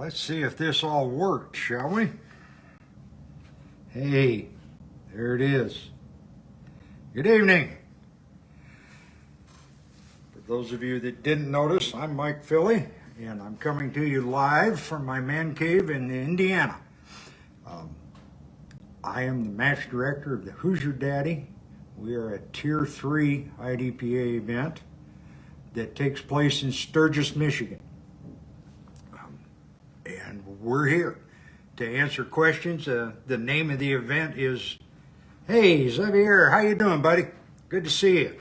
Let's see if this all worked, shall we? Hey, there it is. Good evening. For those of you that didn't notice, I'm Mike Philly, and I'm coming to you live from my man cave in Indiana. I am the match director of the Hoosier Daddy. We are a Tier 3 IDPA event that takes place in Sturgis, Michigan. And we're here to answer questions. The name of the event is, hey, Xavier, how you doing, buddy? Good to see you.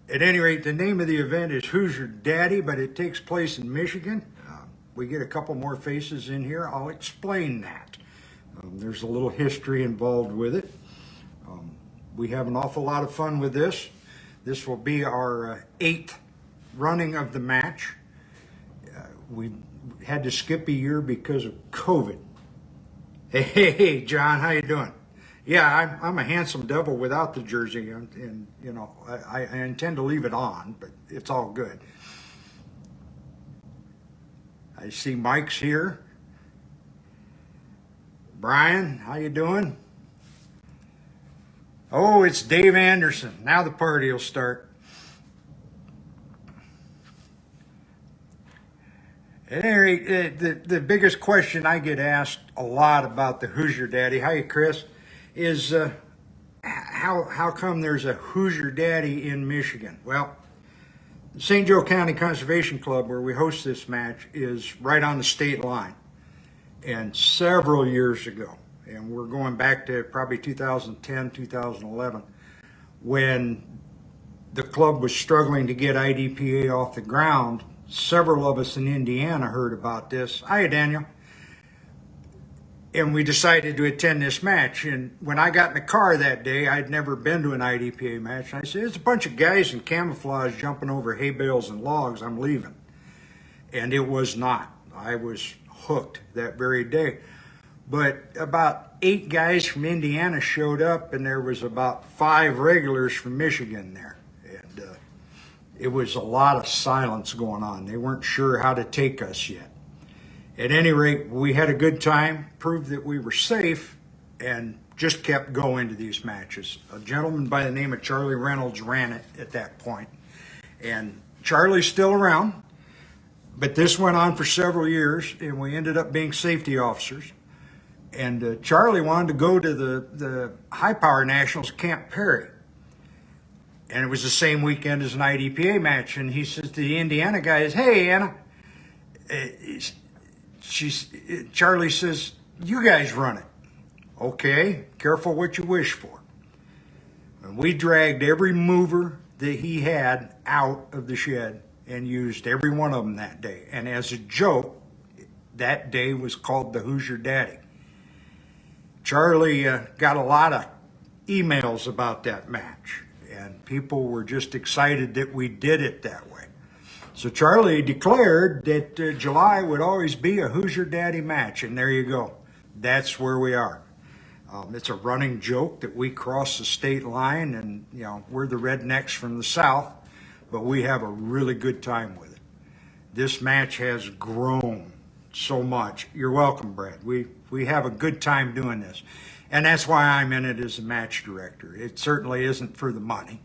At any rate, the name of the event is Hoosier Daddy, but it takes place in Michigan. We get a couple more faces in here. I'll explain that. There's a little history involved with it. We have an awful lot of fun with this. This will be our 8th running of the match. We had to skip a year because of COVID. Hey, John, how you doing? Yeah, I'm a handsome devil without the jersey, and you know, I intend to leave it on, but it's all good. I see Mike's here. Brian, how you doing? Oh, it's Dave Anderson. Now the party will start. At any rate, the biggest question I get asked a lot about the Hoosier Daddy, hi Chris, is how come there's a Hoosier Daddy in Michigan? Well, the St. Joe County Conservation Club, where we host this match, is right on the state line. And several years ago, and we're going back to probably 2010, 2011, when the club was struggling to get IDPA off the ground, several of us in Indiana heard about this. Hi, Daniel. And we decided to attend this match. And when I got in the car that day, I'd never been to an IDPA match. And I said, there's a bunch of guys in camouflage jumping over hay bales and logs. I'm leaving. And it was not. I was hooked that very day. But about 8 guys from Indiana showed up, and there was about 5 regulars from Michigan there. And it was a lot of silence going on. They weren't sure how to take us yet. At any rate, we had a good time, proved that we were safe, and just kept going to these matches. A gentleman by the name of Charlie Reynolds ran it at that point. And Charlie's still around, but this went on for several years, and we ended up being safety officers. And Charlie wanted to go to the High Power Nationals at Camp Perry. And it was the same weekend as an IDPA match. And he says to the Indiana guys, hey, Anna, Charlie says, you guys run it. Okay, careful what you wish for. And we dragged every mover that he had out of the shed and used every one of them that day. And as a joke, that day was called the Hoosier Daddy. Charlie got a lot of emails about that match, and people were just excited that we did it that way. So Charlie declared that July would always be a Hoosier Daddy match, and there you go. That's where we are. It's a running joke that we cross the state line, and you know, we're the rednecks from the south, but we have a really good time with it. This match has grown so much. You're welcome, Brad. We have a good time doing this, and that's why I'm in it as a match director. It certainly isn't for the money.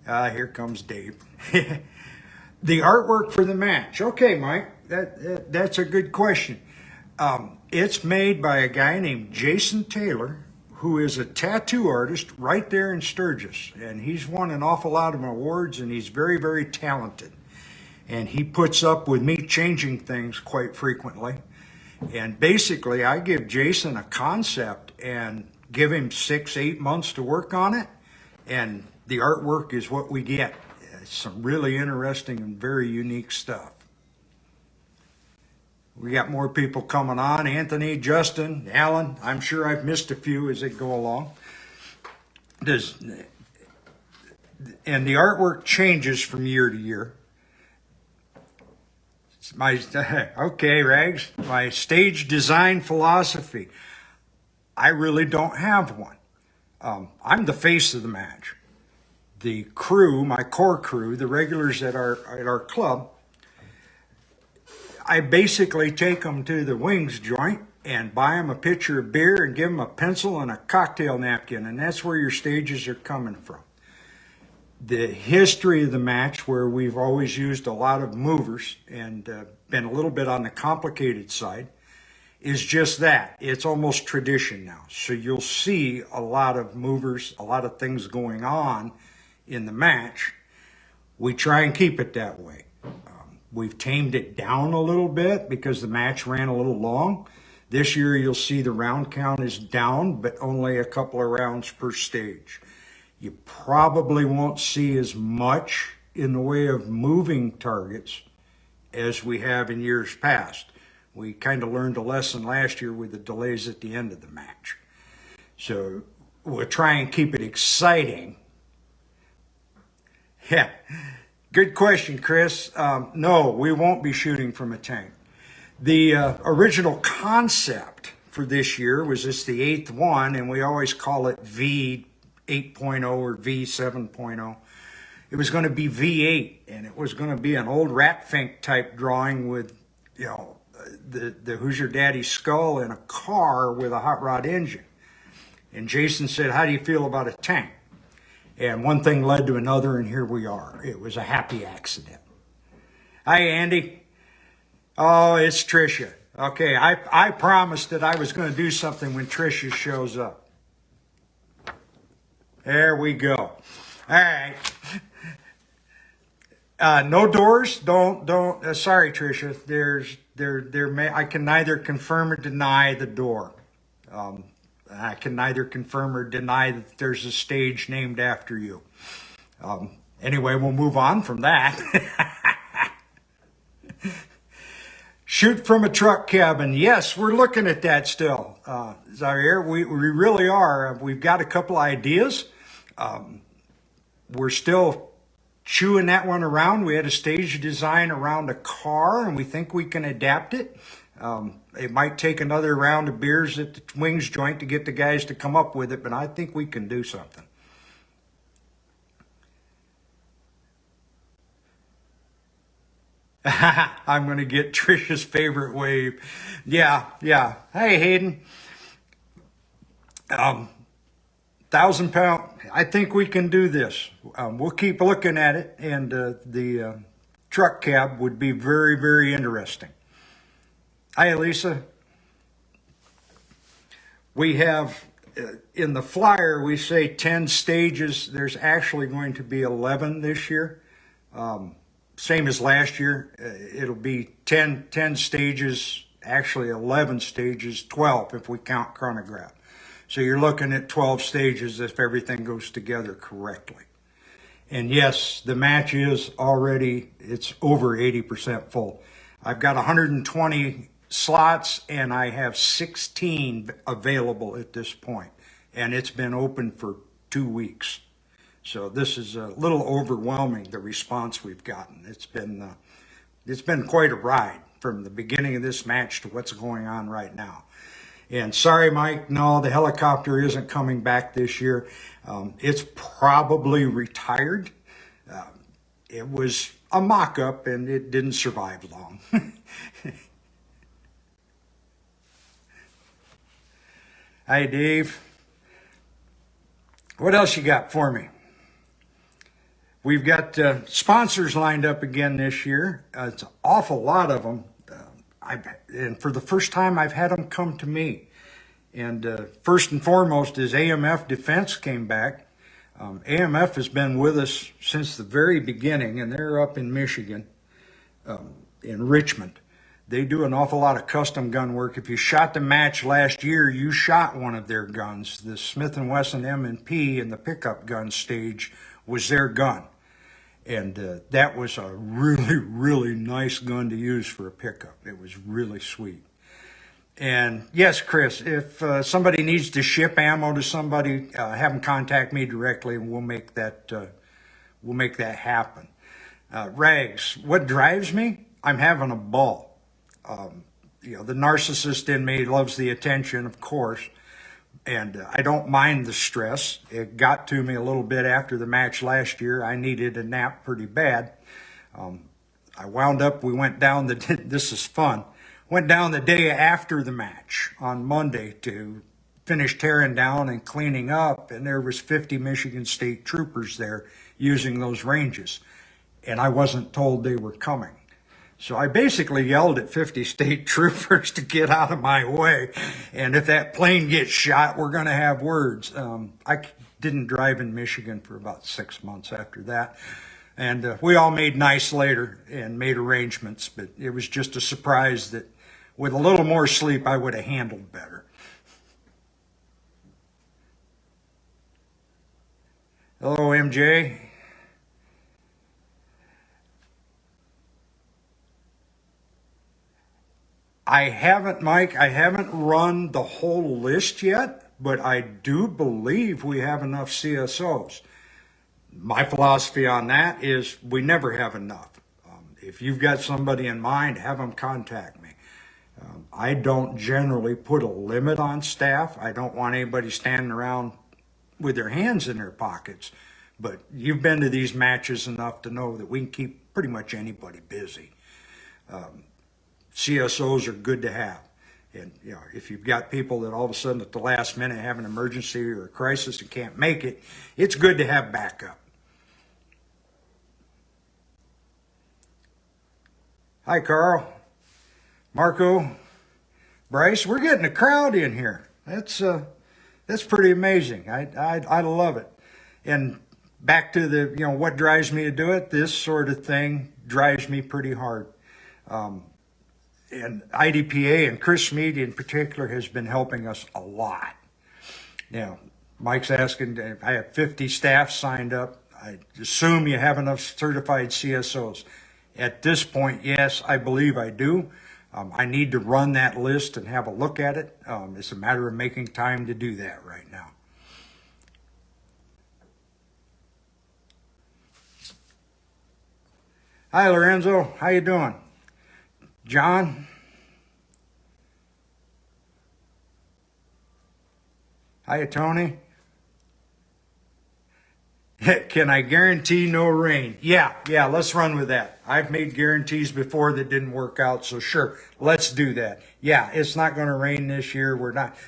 Here comes Dave. The artwork for the match. Okay, Mike, that's a good question. It's made by a guy named Jason Taylor, who is a tattoo artist right there in Sturgis, and he's won an awful lot of awards, and he's very, very talented. And he puts up with me changing things quite frequently. And basically, I give Jason a concept and give him 6-8 months to work on it, and the artwork is what we get. It's some really interesting and very unique stuff. We got more people coming on. Anthony, Justin, Alan. I'm sure I've missed a few as they go along. And the artwork changes from year to year. Okay, Rags, my stage design philosophy. I really don't have one. I'm the face of the match. the crew, my core crew, the regulars at our club, I basically take them to the wings joint and buy them a pitcher of beer and give them a pencil and a cocktail napkin, and that's where your stages are coming from. The history of the match, where we've always used a lot of movers and been a little bit on the complicated side, is just that. It's almost tradition now. So you'll see a lot of movers, a lot of things going on in the match. We try and keep it that way. We've tamed it down a little bit because the match ran a little long. This year you'll see the round count is down, but only a couple of rounds per stage. You probably won't see as much in the way of moving targets as we have in years past. We kind of learned a lesson last year with the delays at the end of the match. So we'll try and keep it exciting. Yeah, good question, Chris. No, we won't be shooting from a tank. The original concept for this year was it's the 8th one, and we always call it V 8.0 or V 7.0. It was going to be V8, and it was going to be an old Ratfink type drawing with, the Hoosier Daddy skull in a car with a hot rod engine. And Jason said, how do you feel about a tank? And one thing led to another, and here we are. It was a happy accident. Hi, Andy. Oh, it's Tricia. Okay, I promised that I was going to do something when Tricia shows up. There we go. All right. No doors. Don't. Sorry, Tricia. I can neither confirm or deny the door. I can neither confirm or deny that there's a stage named after you. Anyway, we'll move on from that. Shoot from a truck cabin. Yes, we're looking at that still. Zaire, we really are. We've got a couple ideas. We're still chewing that one around. We had a stage design around a car, and we think we can adapt it. It might take another round of beers at the wings joint to get the guys to come up with it, but I think we can do something. I'm going to get Trisha's favorite wave. Yeah. Hey, Hayden. 1,000-pound. I think we can do this. We'll keep looking at it, and the truck cab would be very, very interesting. Hi, Elisa. We have, in the flyer, we say 10 stages. There's actually going to be 11 this year. Same as last year. It'll be 10 stages, actually 11 stages, 12 if we count chronograph. So you're looking at 12 stages if everything goes together correctly. And yes, the match is already, it's over 80% full. I've got 120 slots, and I have 16 available at this point, and it's been open for 2 weeks. So this is a little overwhelming, the response we've gotten. It's been quite a ride from the beginning of this match to what's going on right now. And sorry, Mike, no, the helicopter isn't coming back this year. It's probably retired. It was a mock-up, and it didn't survive long. Hi, Dave. What else you got for me? We've got sponsors lined up again this year. It's an awful lot of them. And for the first time, I've had them come to me. And first and foremost is AMF Defense came back. AMF has been with us since the very beginning, and they're up in Michigan, in Richmond. They do an awful lot of custom gun work. If you shot the match last year, you shot one of their guns. The Smith & Wesson M&P in the pickup gun stage was their gun. And that was a really, really nice gun to use for a pickup. It was really sweet. And yes, Chris, if somebody needs to ship ammo to somebody, have them contact me directly, and we'll make that happen. Rags, what drives me? I'm having a ball. The narcissist in me loves the attention, of course, And I don't mind the stress. It got to me a little bit after the match last year. I needed a nap pretty bad. I wound up, we went down this is fun, went down the day after the match on Monday to finish tearing down and cleaning up, and there was 50 Michigan State troopers there using those ranges. And I wasn't told they were coming. So I basically yelled at 50 state troopers to get out of my way. And if that plane gets shot, we're going to have words. I didn't drive in Michigan for about 6 months after that. And we all made nice later and made arrangements. But it was just a surprise that with a little more sleep, I would have handled better. Hello, MJ. Mike, I haven't run the whole list yet, but I do believe we have enough CSOs. My philosophy on that is we never have enough. If you've got somebody in mind, have them contact me. I don't generally put a limit on staff. I don't want anybody standing around with their hands in their pockets, but you've been to these matches enough to know that we can keep pretty much anybody busy. CSOs are good to have. And if you've got people that all of a sudden at the last minute have an emergency or a crisis and can't make it, it's good to have backup. Hi, Carl, Marco, Bryce. We're getting a crowd in here. That's pretty amazing. I love it. And back to the what drives me to do it. This sort of thing drives me pretty hard. And IDPA and Chris Schmid in particular has been helping us a lot. Mike's asking if I have 50 staff signed up. I assume you have enough certified CSOs. At this point, yes, I believe I do. I need to run that list and have a look at it. It's a matter of making time to do that right now. Hi, Lorenzo. How you doing? John? Hiya, Tony. Can I guarantee no rain? Yeah, let's run with that. I've made guarantees before that didn't work out, so sure, let's do that. Yeah, it's not going to rain this year.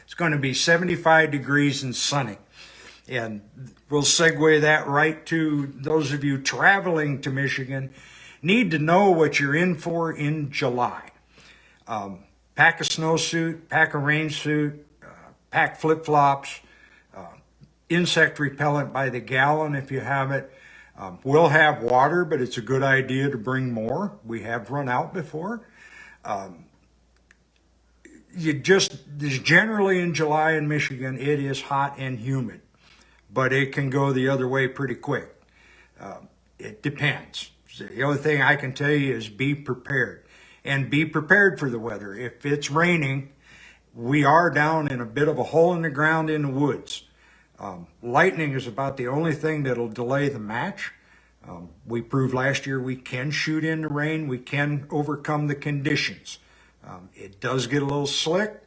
It's going to be 75 degrees and sunny. And we'll segue that right to those of you traveling to Michigan need to know what you're in for in July. Pack a snowsuit, pack a rain suit, pack flip-flops, insect repellent by the gallon if you have it. We'll have water, but it's a good idea to bring more. We have run out before. Generally in July in Michigan, it is hot and humid, but it can go the other way pretty quick. It depends. So the only thing I can tell you is be prepared, and be prepared for the weather. If it's raining, we are down in a bit of a hole in the ground in the woods. Lightning is about the only thing that'll delay the match. We proved last year we can shoot in the rain. We can overcome the conditions. It does get a little slick.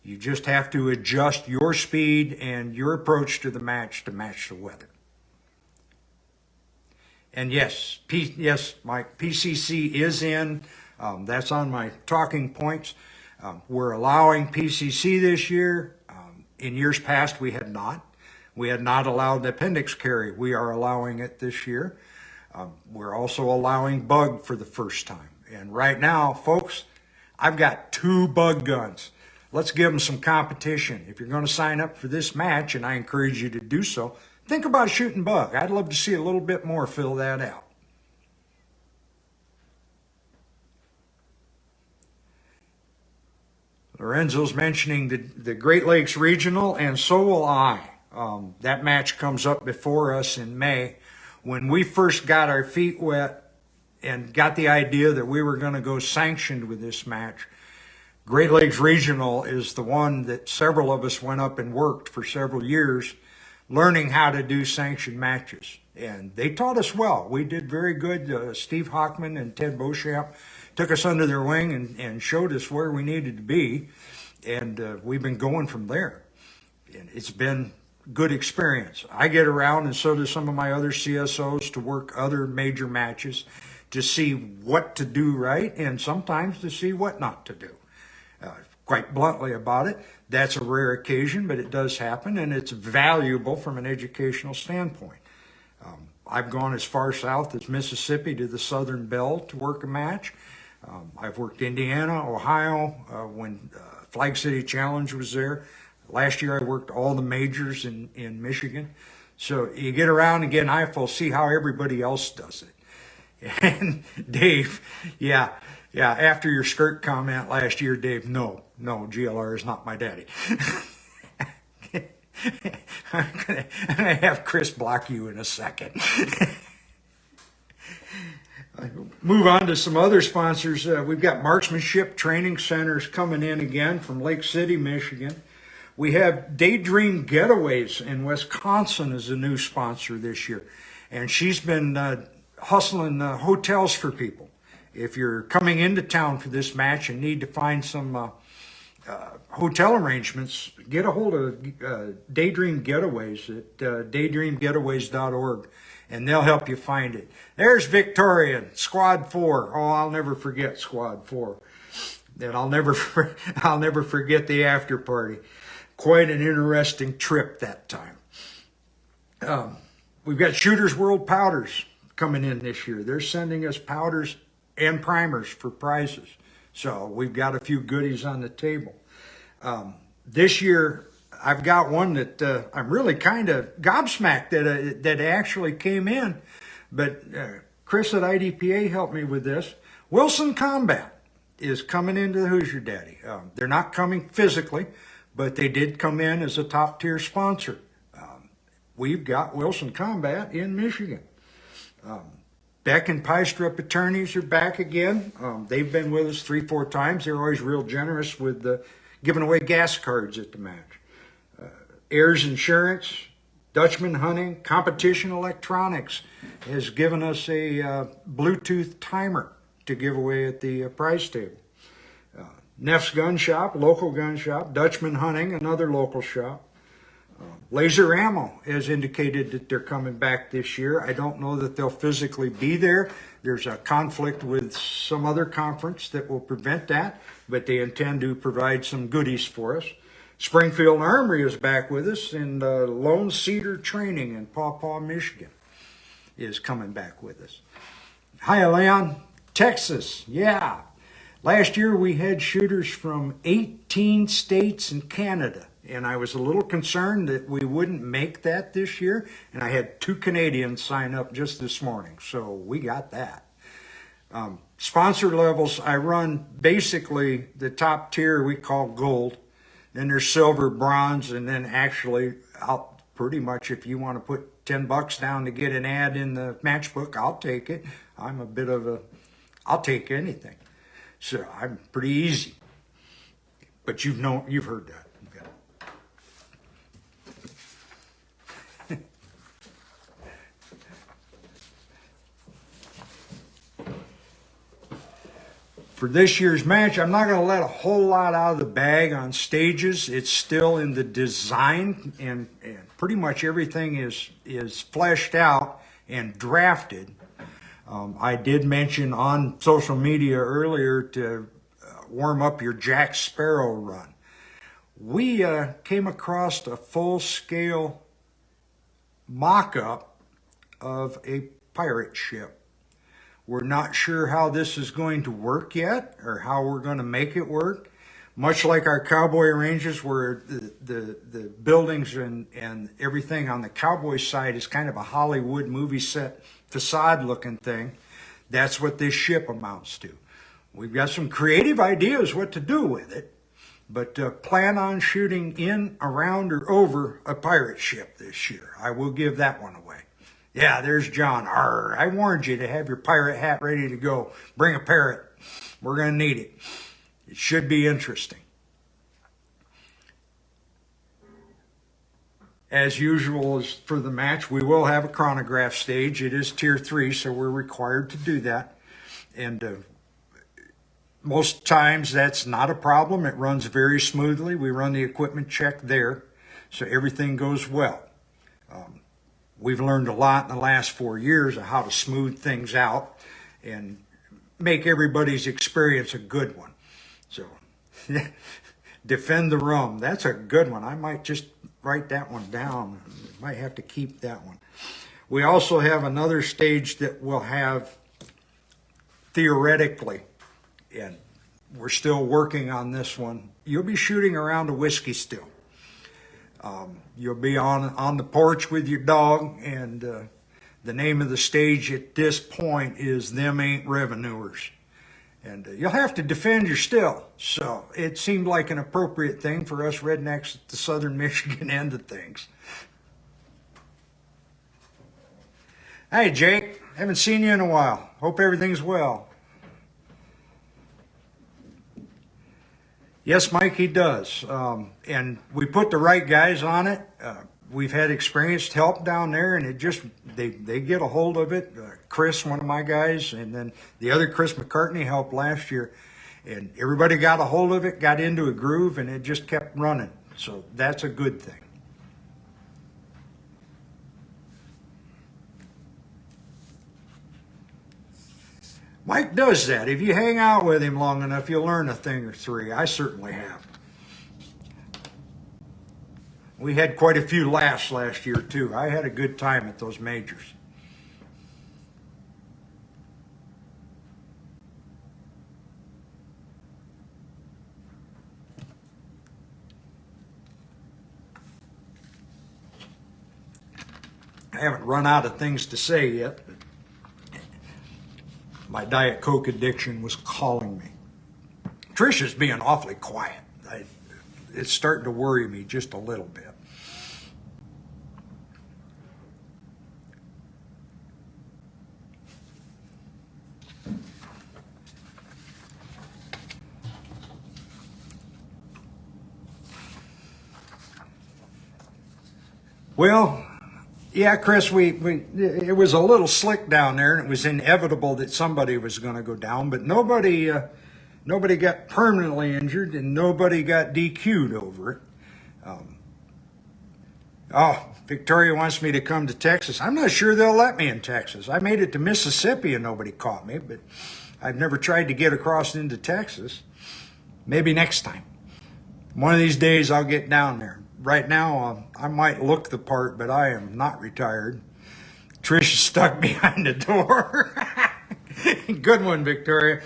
You just have to adjust your speed and your approach to the match to match the weather. And yes, my PCC is in. That's on my talking points. We're allowing PCC this year. In years past, we had not. We had not allowed appendix carry. We are allowing it this year. We're also allowing bug for the first time. And right now, folks, I've got 2 bug guns. Let's give them some competition. If you're going to sign up for this match, and I encourage you to do so, think about shooting bug. I'd love to see a little bit more fill that out. Lorenzo's mentioning the Great Lakes Regional, and so will I. That match comes up before us in May. When we first got our feet wet and got the idea that we were going to go sanctioned with this match, Great Lakes Regional is the one that several of us went up and worked for several years, learning how to do sanctioned matches. And they taught us well. We did very good. Steve Hockman and Ted Beauchamp took us under their wing and showed us where we needed to be. And we've been going from there. And it's been good experience. I get around, and so do some of my other CSOs, to work other major matches to see what to do right and sometimes to see what not to do. Quite bluntly about it, that's a rare occasion, but it does happen, and it's valuable from an educational standpoint. I've gone as far south as Mississippi to the Southern Bell to work a match. I've worked Indiana, Ohio, when Flag City Challenge was there. Last year I worked all the majors in Michigan. So you get around and get an eyeful, see how everybody else does it. And Dave, yeah, after your skirt comment last year, Dave, no, GLR is not my daddy. I'm gonna have Chris block you in a second. Move on to some other sponsors. We've got marksmanship training centers coming in again from Lake City, Michigan. We have Daydream Getaways in Wisconsin as a new sponsor this year. And she's been hustling hotels for people. If you're coming into town for this match and need to find some hotel arrangements, get a hold of Daydream Getaways at daydreamgetaways.org, and they'll help you find it. There's Victoria, Squad 4. Oh, I'll never forget Squad 4. And I'll never forget the after party. Quite an interesting trip that time. We've got Shooters World Powders coming in this year. They're sending us powders and primers for prizes. So we've got a few goodies on the table. This year, I've got one that I'm really kind of gobsmacked that actually came in. But Chris at IDPA helped me with this. Wilson Combat is coming into the Hoosier Daddy. They're not coming physically, but they did come in as a top-tier sponsor. We've got Wilson Combat in Michigan. Beck and Pystrup attorneys are back again. They've been with us 3-4 times. They're always real generous with giving away gas cards at the match. Ayers Insurance, Dutchman Hunting, Competition Electronics has given us a Bluetooth timer to give away at the prize table. Neff's Gun Shop, local gun shop. Dutchman Hunting, another local shop. Laser Ammo has indicated that they're coming back this year. I don't know that they'll physically be there. There's a conflict with some other conference that will prevent that, but they intend to provide some goodies for us. Springfield Armory is back with us, and Lone Cedar Training in Paw Paw, Michigan is coming back with us. Hialeah, Texas, yeah. Last year we had shooters from 18 states and Canada, and I was a little concerned that we wouldn't make that this year, and I had 2 Canadians sign up just this morning, so we got that. Sponsor levels, I run basically the top tier we call gold, then there's silver, bronze, and then actually I'll pretty much, if you want to put $10 down to get an ad in the matchbook, I'll take it. I'm a bit of I'll take anything. So I'm pretty easy, but you've heard that. For this year's match, I'm not going to let a whole lot out of the bag on stages. It's still in the design, and pretty much everything is fleshed out and drafted. I did mention on social media earlier to warm up your Jack Sparrow run. We came across a full-scale mock-up of a pirate ship. We're not sure how this is going to work yet, or how we're going to make it work. Much like our cowboy ranges, where the buildings and everything on the cowboy side is kind of a Hollywood movie set facade looking thing, that's what this ship amounts to. We've got some creative ideas what to do with it, but plan on shooting in, around, or over a pirate ship this year. I will give that one away. Yeah, there's John. Arr, I warned you to have your pirate hat ready to go. Bring a parrot. We're going to need it. It should be interesting. As usual, as for the match, we will have a chronograph stage. It is Tier 3, so we're required to do that. And most times that's not a problem. It runs very smoothly. We run the equipment check there. so everything goes well. We've learned a lot in the last 4 years of how to smooth things out and make everybody's experience a good one. So, defend the rum. That's a good one. I might just write that one down. Might have to keep that one. We also have another stage that we'll have theoretically, and we're still working on this one. You'll be shooting around a whiskey still. You'll be on the porch with your dog, and the name of the stage at this point is Them Ain't Revenuers. And you'll have to defend your still. So it seemed like an appropriate thing for us rednecks at the southern Michigan end of things. Hey, Jake. Haven't seen you in a while. Hope everything's well. Yes, Mike, he does. And we put the right guys on it. We've had experienced help down there, and they get a hold of it. Chris, one of my guys, and then the other Chris McCartney helped last year. And everybody got a hold of it, got into a groove, and it just kept running. So that's a good thing. Mike does that. If you hang out with him long enough, you'll learn a thing or three. I certainly have. We had quite a few laughs last year, too. I had a good time at those majors. I haven't run out of things to say yet, but my Diet Coke addiction was calling me. Trisha's being awfully quiet. It's starting to worry me just a little bit. Well, yeah, Chris, it was a little slick down there, and it was inevitable that somebody was going to go down, but nobody got permanently injured, and nobody got DQ'd over it. Victoria wants me to come to Texas. I'm not sure they'll let me in Texas. I made it to Mississippi and nobody caught me, but I've never tried to get across into Texas. Maybe next time. One of these days I'll get down there. Right now, I might look the part, but I am not retired. Trish is stuck behind the door. Good one, Victoria.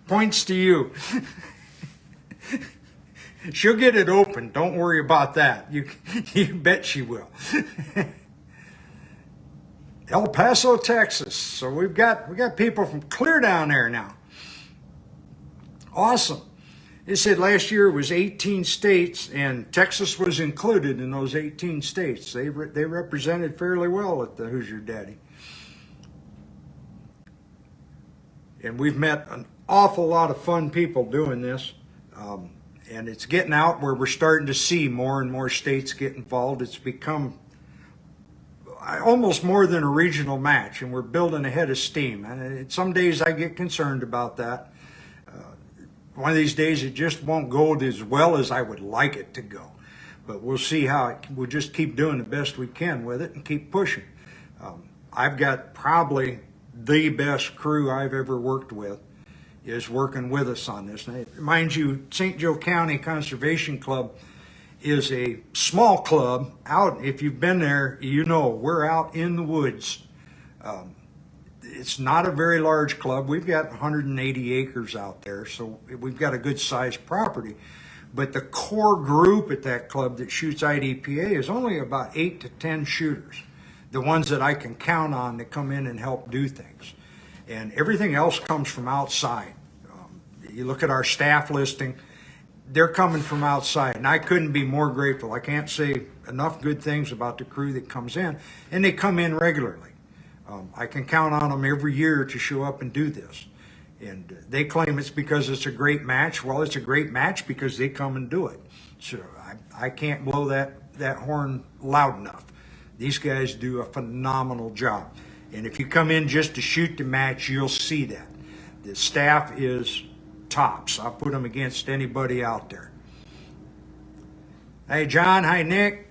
Points to you. She'll get it open. Don't worry about that. You bet she will. El Paso, Texas. So we got people from clear down there now. Awesome. They said last year it was 18 states, and Texas was included in those 18 states. They represented fairly well at the Hoosier Daddy. And we've met an awful lot of fun people doing this. And it's getting out where we're starting to see more and more states get involved. It's become almost more than a regional match, and we're building ahead of steam. And some days I get concerned about that. One of these days it just won't go as well as I would like it to go. But we'll see we'll just keep doing the best we can with it and keep pushing. I've got probably the best crew I've ever worked with is working with us on this. Now, mind you, St. Joe County Conservation Club is a small club out. If you've been there, you know we're out in the woods. It's not a very large club. We've got 180 acres out there, so we've got a good sized property. But the core group at that club that shoots IDPA is only about 8 to 10 shooters, the ones that I can count on to come in and help do things. And everything else comes from outside. You look at our staff listing, they're coming from outside, and I couldn't be more grateful. I can't say enough good things about the crew that comes in, and they come in regularly. I can count on them every year to show up and do this. And they claim it's because it's a great match. Well, it's a great match because they come and do it. So I can't blow that horn loud enough. These guys do a phenomenal job. And if you come in just to shoot the match, you'll see that. The staff is tops. I'll put them against anybody out there. Hey, John. Hi, Nick.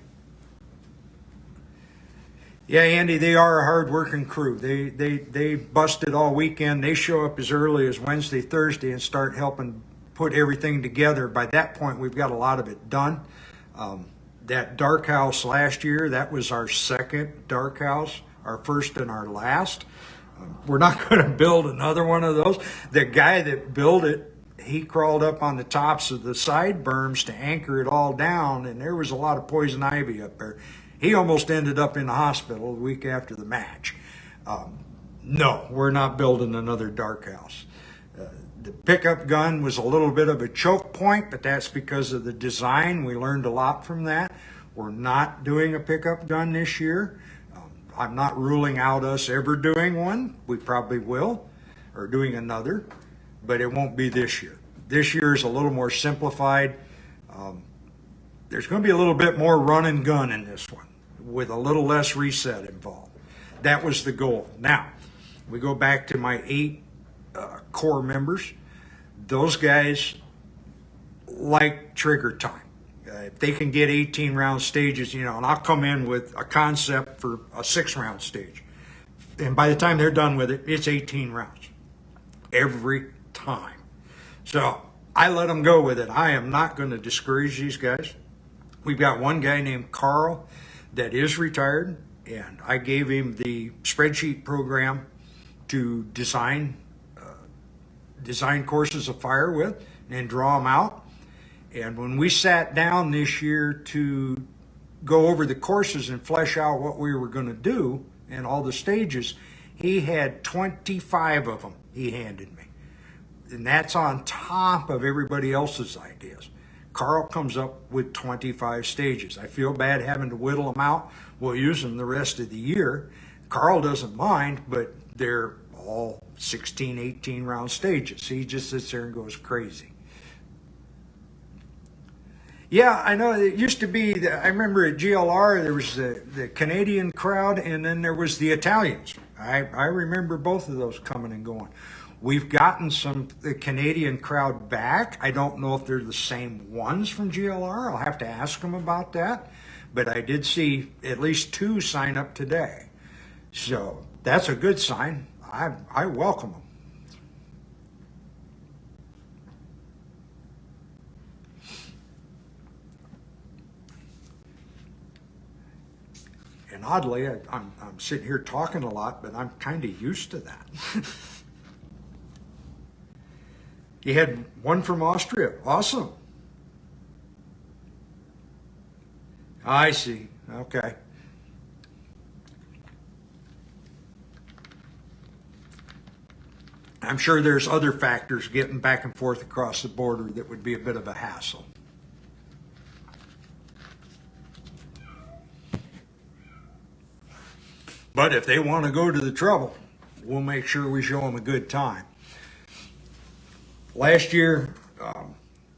Yeah, Andy, they are a hard-working crew. They busted all weekend. They show up as early as Wednesday, Thursday, and start helping put everything together. By that point, we've got a lot of it done. That dark house last year, that was our second dark house, our first and our last. We're not going to build another one of those. The guy that built it, he crawled up on the tops of the side berms to anchor it all down, and there was a lot of poison ivy up there. He almost ended up in the hospital the week after the match. No, we're not building another dark house. The pickup gun was a little bit of a choke point, but that's because of the design. We learned a lot from that. We're not doing a pickup gun this year. I'm not ruling out us ever doing one. We probably will, or doing another, but it won't be this year. This year is a little more simplified. There's going to be a little bit more run and gun in this one with a little less reset involved. That was the goal. Now, we go back to my 8 core members. Those guys like trigger time. If they can get 18 round stages, and I'll come in with a concept for a 6-round stage. And by the time they're done with it, it's 18 rounds every time. So I let them go with it. I am not going to discourage these guys. We've got one guy named Carl that is retired, and I gave him the spreadsheet program to design courses of fire with and draw them out. And when we sat down this year to go over the courses and flesh out what we were going to do and all the stages, he had 25 of them he handed me. And that's on top of everybody else's ideas. Carl comes up with 25 stages. I feel bad having to whittle them out. We'll use them the rest of the year. Carl doesn't mind, but they're all 16, 18 round stages. He just sits there and goes crazy. Yeah, I know it used to be, I remember at GLR there was the Canadian crowd and then there was the Italians. I remember both of those coming and going. We've gotten the Canadian crowd back. I don't know if they're the same ones from GLR. I'll have to ask them about that. But I did see at least 2 sign up today. So that's a good sign. I welcome them. And oddly, I'm sitting here talking a lot, but I'm kind of used to that. You had one from Austria. Awesome. I see. Okay. I'm sure there's other factors getting back and forth across the border that would be a bit of a hassle. But if they want to go to the trouble, we'll make sure we show them a good time. Last year,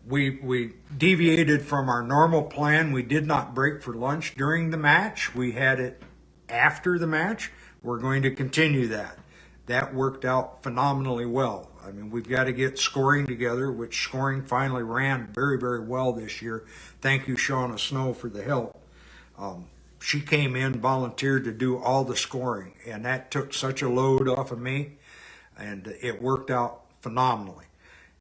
we deviated from our normal plan. We did not break for lunch during the match. We had it after the match. We're going to continue that. That worked out phenomenally well. I mean, we've got to get scoring together, which scoring finally ran very, very well this year. Thank you, Shauna Snow, for the help. She came in, volunteered to do all the scoring, and that took such a load off of me, and it worked out phenomenally.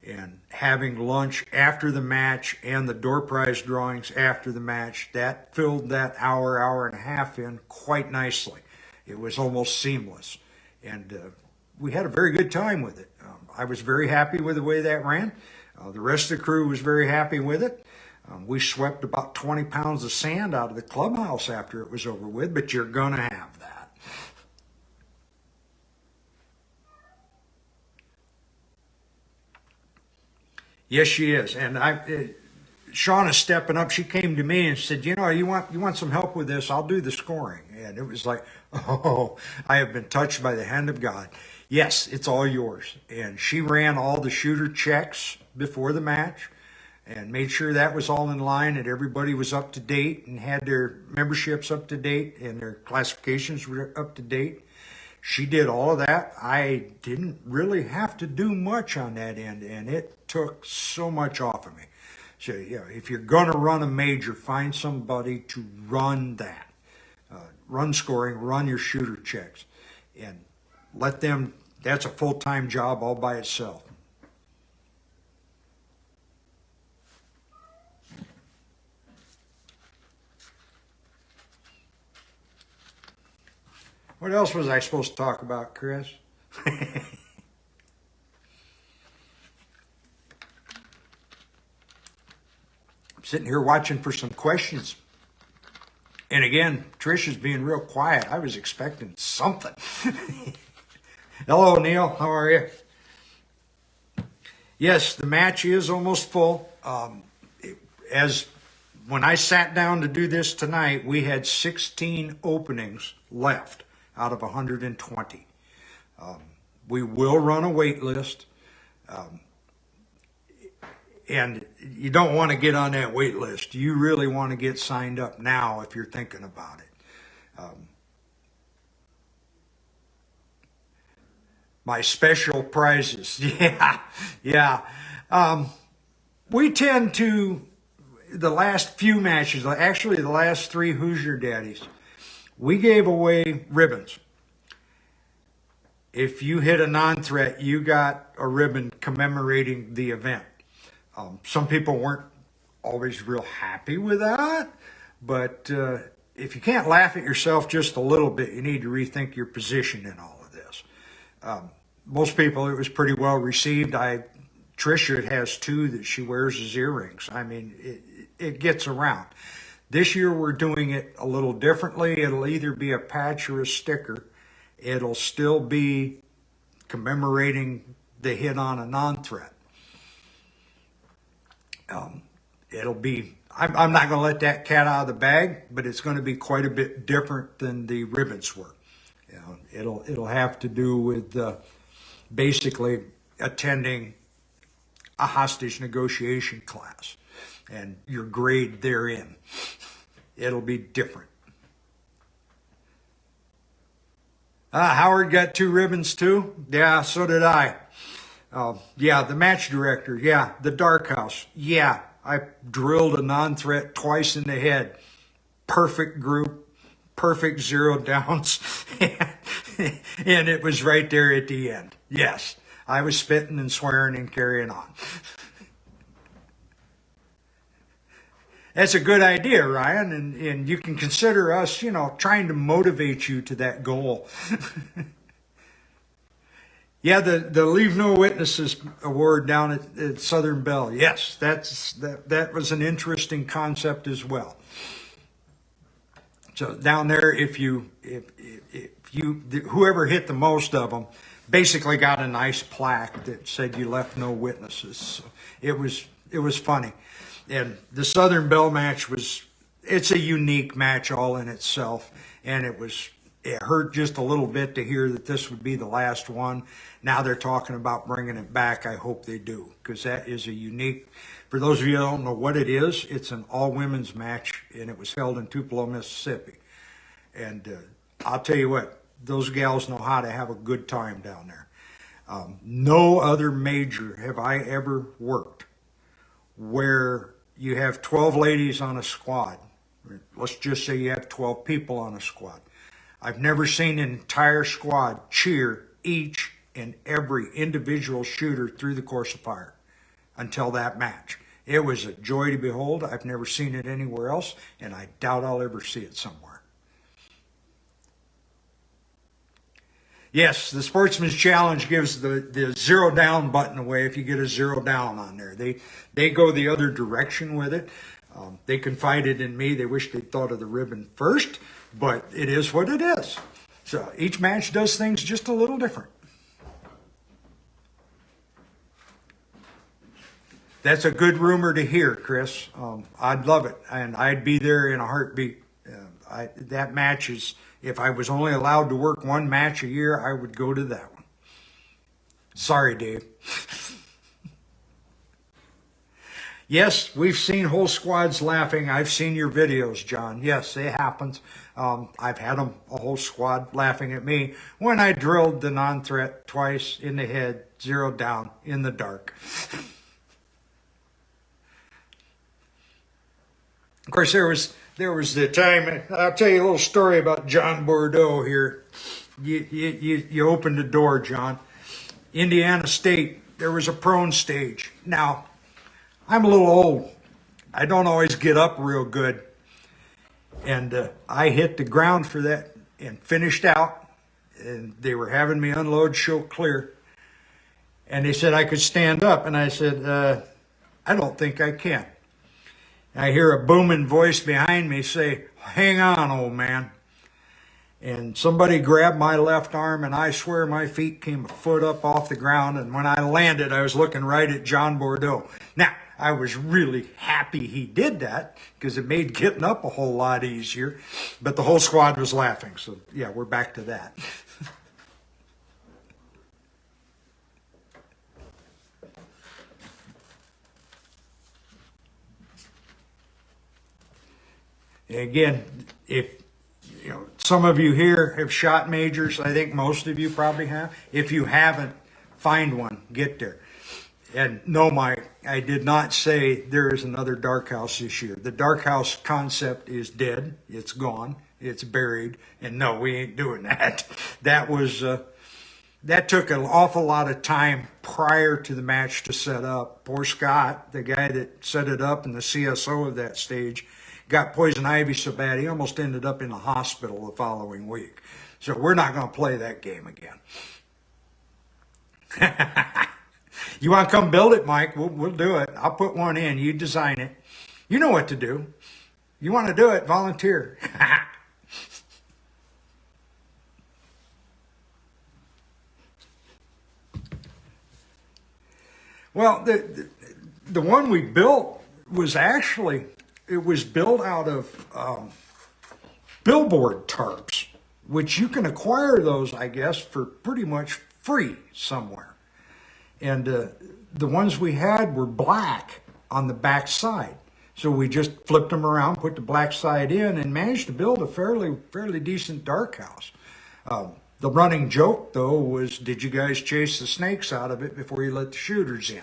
And having lunch after the match and the door prize drawings after the match, that filled that hour and a half in quite nicely. It was almost seamless. And we had a very good time with it. I was very happy with the way that ran. The rest of the crew was very happy with it. We swept about 20 pounds of sand out of the clubhouse after it was over with, but you're going to have that. Yes, she is. And Shauna's stepping up. She came to me and said, you want some help with this? I'll do the scoring. And it was like, oh, I have been touched by the hand of God. Yes, it's all yours. And she ran all the shooter checks before the match and made sure that was all in line and everybody was up to date and had their memberships up to date and their classifications were up to date. She did all of that. I didn't really have to do much on that end, and it took so much off of me. So, if you're going to run a major, find somebody to run that. run scoring, run your shooter checks, and let them, that's a full-time job all by itself. What else was I supposed to talk about, Chris? I'm sitting here watching for some questions. And again, Trish is being real quiet. I was expecting something. Hello, Neil. How are you? Yes, the match is almost full. When I sat down to do this tonight, we had 16 openings left out of 120. We will run a wait list. And you don't want to get on that wait list. You really want to get signed up now if you're thinking about it. My special prizes. Yeah. We tend to, the last few matches, actually the last 3 Hoosier Daddies, we gave away ribbons. If you hit a non-threat, you got a ribbon commemorating the event. Some people weren't always real happy with that, but if you can't laugh at yourself just a little bit, you need to rethink your position in all of this. Most people, it was pretty well received. Trisha has 2 that she wears as earrings. I mean, it gets around. This year we're doing it a little differently. It'll either be a patch or a sticker. It'll still be commemorating the hit on a non-threat. It'll be, I'm not going to let that cat out of the bag, but it's going to be quite a bit different than the ribbons were. You know, it'll have to do with basically attending a hostage negotiation class and your grade therein. It'll be different. Howard got 2 ribbons too. Yeah, so did I. Yeah, the match director. Yeah, the dark house. Yeah, I drilled a non-threat twice in the head. Perfect group, perfect 0 downs. And it was right there at the end. Yes, I was spitting and swearing and carrying on. That's a good idea, Ryan, and you can consider us, trying to motivate you to that goal. Yeah, the Leave No Witnesses award down at Southern Bell. Yes, that was an interesting concept as well. So down there, if whoever hit the most of them basically got a nice plaque that said you left no witnesses. So it was funny. And the Southern Bell match it's a unique match all in itself, and it hurt just a little bit to hear that this would be the last one. Now they're talking about bringing it back. I hope they do, because that is a unique, for those of you who don't know what it is, it's an all-women's match, and it was held in Tupelo, Mississippi. And I'll tell you what, those gals know how to have a good time down there. No other major have I ever worked where you have 12 ladies on a squad. Let's just say you have 12 people on a squad. I've never seen an entire squad cheer each and every individual shooter through the course of fire until that match. It was a joy to behold. I've never seen it anywhere else, and I doubt I'll ever see it somewhere. Yes, the Sportsman's Challenge gives the 0 down button away if you get a 0 down on there. They go the other direction with it. They confided in me. They wish they'd thought of the ribbon first, but it is what it is. So each match does things just a little different. That's a good rumor to hear, Chris. I'd love it, and I'd be there in a heartbeat. That match is, if I was only allowed to work 1 match a year, I would go to that one. Sorry, Dave. Yes, we've seen whole squads laughing. I've seen your videos, John. Yes, it happens. I've had a whole squad laughing at me when I drilled the non-threat twice in the head, 0 down in the dark. Of course, there was There was the time, I'll tell you a little story about John Bordeaux here. You opened the door, John. Indiana State, there was a prone stage. Now, I'm a little old. I don't always get up real good. And I hit the ground for that and finished out. And they were having me unload, show clear. And they said I could stand up. And I said, I don't think I can. I hear a booming voice behind me say, hang on, old man. And somebody grabbed my left arm, and I swear my feet came a foot up off the ground. And when I landed, I was looking right at John Bordeaux. Now, I was really happy he did that because it made getting up a whole lot easier. But the whole squad was laughing. So, yeah, we're back to that. Again, if some of you here have shot majors, I think most of you probably have. If you haven't, find one, get there. And no, Mike, I did not say there is another dark house this year. The dark house concept is dead. It's gone. It's buried. And no, we ain't doing that. That took an awful lot of time prior to the match to set up. Poor Scott, the guy that set it up and the CSO of that stage, got poison ivy so bad he almost ended up in the hospital the following week. So we're not going to play that game again. You want to come build it, Mike? We'll do it. I'll put one in. You design it. You know what to do. You want to do it, volunteer. Well, the one we built was actually, it was built out of billboard tarps, which you can acquire those, I guess, for pretty much free somewhere. And the ones we had were black on the back side. So we just flipped them around, put the black side in, and managed to build a fairly decent dark house. The running joke, though, was, did you guys chase the snakes out of it before you let the shooters in?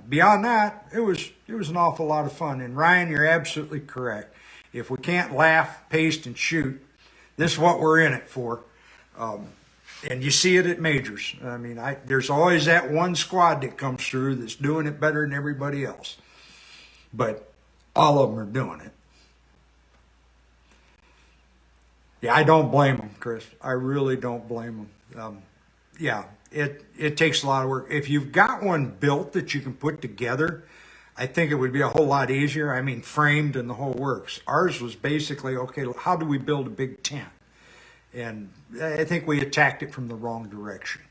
Beyond that, it was an awful lot of fun. And Ryan, you're absolutely correct. If we can't laugh, paste, and shoot, this is what we're in it for. And you see it at majors. I mean, there's always that one squad that comes through that's doing it better than everybody else. But all of them are doing it. Yeah, I don't blame them, Chris. I really don't blame them. Yeah, it takes a lot of work. If you've got one built that you can put together, I think it would be a whole lot easier. I mean, framed and the whole works. Ours was basically, okay, how do we build a big tent? And I think we attacked it from the wrong direction.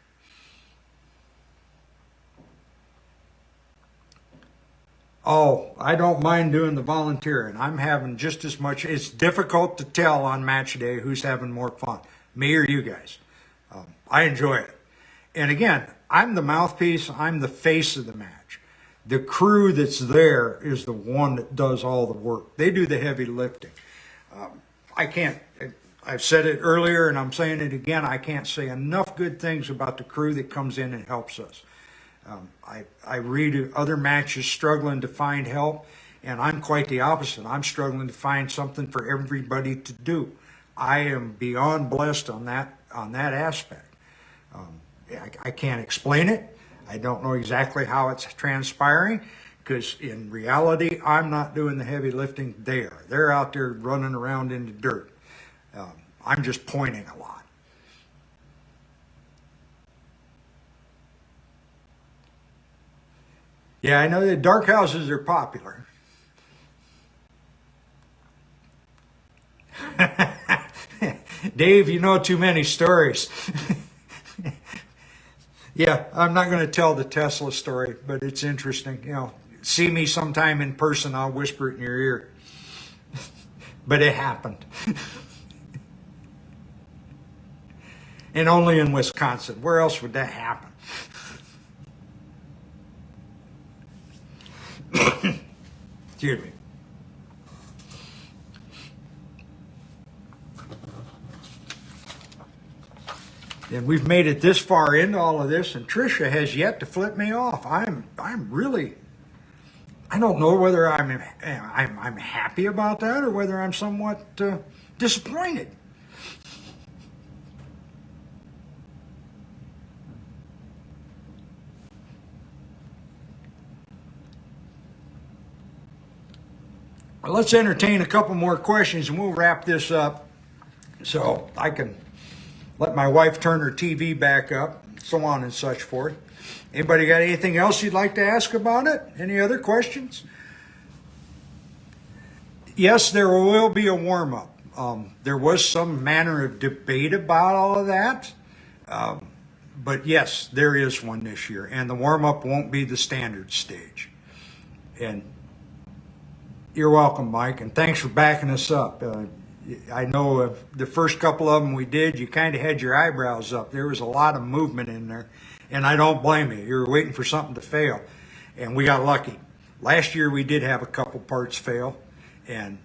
Oh, I don't mind doing the volunteering. I'm having just as much. It's difficult to tell on match day who's having more fun, me or you guys. I enjoy it. And again, I'm the mouthpiece. I'm the face of the match. The crew that's there is the one that does all the work. They do the heavy lifting. I've said it earlier and I'm saying it again. I can't say enough good things about the crew that comes in and helps us. I read other matches struggling to find help, and I'm quite the opposite. I'm struggling to find something for everybody to do. I am beyond blessed on that aspect. I can't explain it. I don't know exactly how it's transpiring, because in reality, I'm not doing the heavy lifting there. They're out there running around in the dirt. I'm just pointing a lot. Yeah, I know that dark houses are popular. Dave, you know too many stories. Yeah, I'm not going to tell the Tesla story, but it's interesting. See me sometime in person, I'll whisper it in your ear. But it happened. And only in Wisconsin. Where else would that happen? Excuse me. And we've made it this far into all of this, and Tricia has yet to flip me off. I'm really, I don't know whether I'm happy about that or whether I'm somewhat disappointed. Well, let's entertain a couple more questions and we'll wrap this up so I can let my wife turn her TV back up, so on and such forth. Anybody got anything else you'd like to ask about it? Any other questions? Yes, there will be a warm-up. There was some manner of debate about all of that. But yes, there is one this year. And the warm-up won't be the standard stage. And you're welcome, Mike. And thanks for backing us up. I know of the first couple of them we did, you kind of had your eyebrows up. There was a lot of movement in there. And I don't blame you. You were waiting for something to fail. And we got lucky. Last year we did have a couple parts fail. And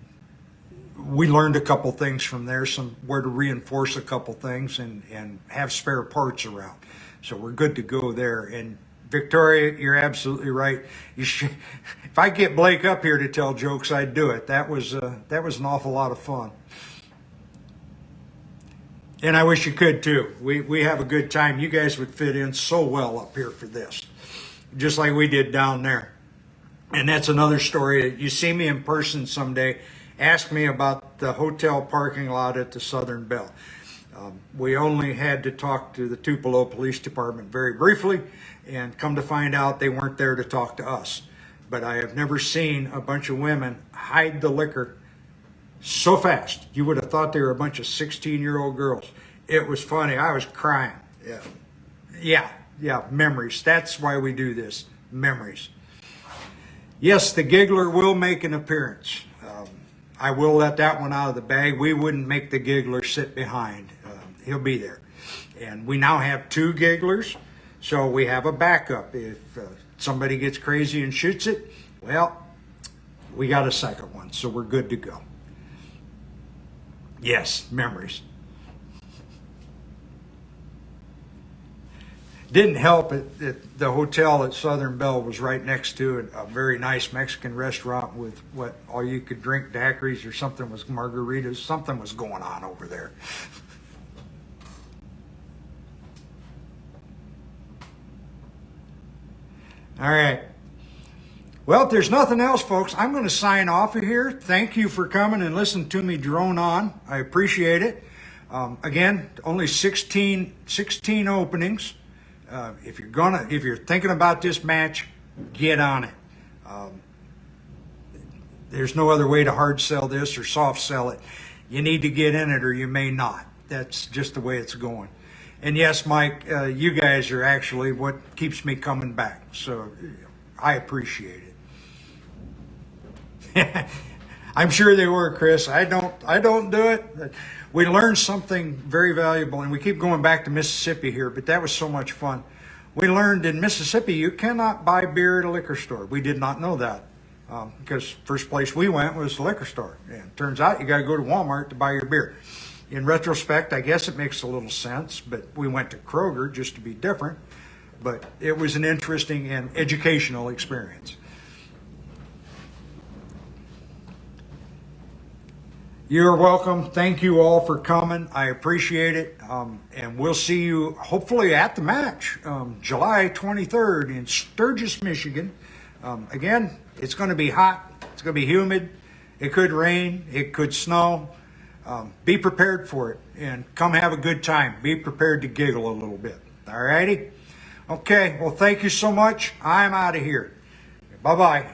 we learned a couple things from there, some where to reinforce a couple things and have spare parts around. So we're good to go there. And Victoria, you're absolutely right. If I get Blake up here to tell jokes, I'd do it. That was an awful lot of fun. And I wish you could too. We have a good time. You guys would fit in so well up here for this, just like we did down there. And that's another story. You see me in person someday, ask me about the hotel parking lot at the Southern Belle. We only had to talk to the Tupelo Police Department very briefly, and come to find out they weren't there to talk to us. But I have never seen a bunch of women hide the liquor so fast. You would have thought they were a bunch of 16-year-old girls. It was funny. I was crying. Yeah, memories. That's why we do this, memories. Yes, the giggler will make an appearance. I will let that one out of the bag. We wouldn't make the giggler sit behind. He'll be there. And we now have 2 gigglers, so we have a backup. If somebody gets crazy and shoots it, well, we got a second one, so we're good to go. Yes, memories. Didn't help it, the hotel at Southern Belle was right next to a very nice Mexican restaurant with what all you could drink daiquiris or something, was margaritas. Something was going on over there. All right. Well, if there's nothing else, folks, I'm going to sign off of here. Thank you for coming and listening to me drone on. I appreciate it. Again, only 16 openings. If you're thinking about this match, get on it. There's no other way to hard sell this or soft sell it. You need to get in it or you may not. That's just the way it's going. And yes, Mike, you guys are actually what keeps me coming back. So I appreciate it. I'm sure they were, Chris. I don't do it. We learned something very valuable, and we keep going back to Mississippi here, but that was so much fun. We learned in Mississippi you cannot buy beer at a liquor store. We did not know that because first place we went was the liquor store. And turns out you got to go to Walmart to buy your beer. In retrospect, I guess it makes a little sense, but we went to Kroger just to be different. But it was an interesting and educational experience. You're welcome. Thank you all for coming. I appreciate it. And we'll see you hopefully at the match, July 23rd in Sturgis, Michigan. Again, it's going to be hot. It's going to be humid. It could rain. It could snow. Be prepared for it and come have a good time. Be prepared to giggle a little bit. All righty? Okay. Well, thank you so much. I'm out of here. Bye-bye.